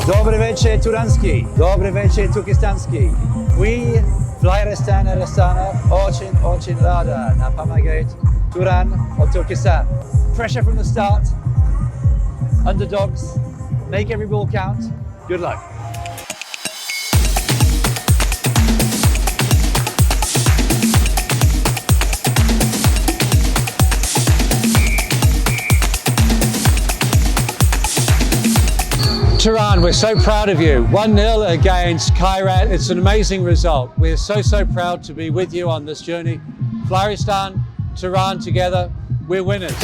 Добрый вечер, Туранский. Добрый вечер, Туркестанский. We, FlyArystan Aristana, очень рада нам помогает Туран от Turkestan. Pressure from the start. Underdogs. Make every ball count. Good luck. Тұран, we're so proud of you. 1-0 against Қайрат. It's an amazing result. We're so proud to be with you on this journey. FlyArystan, Тұран together, we're winners.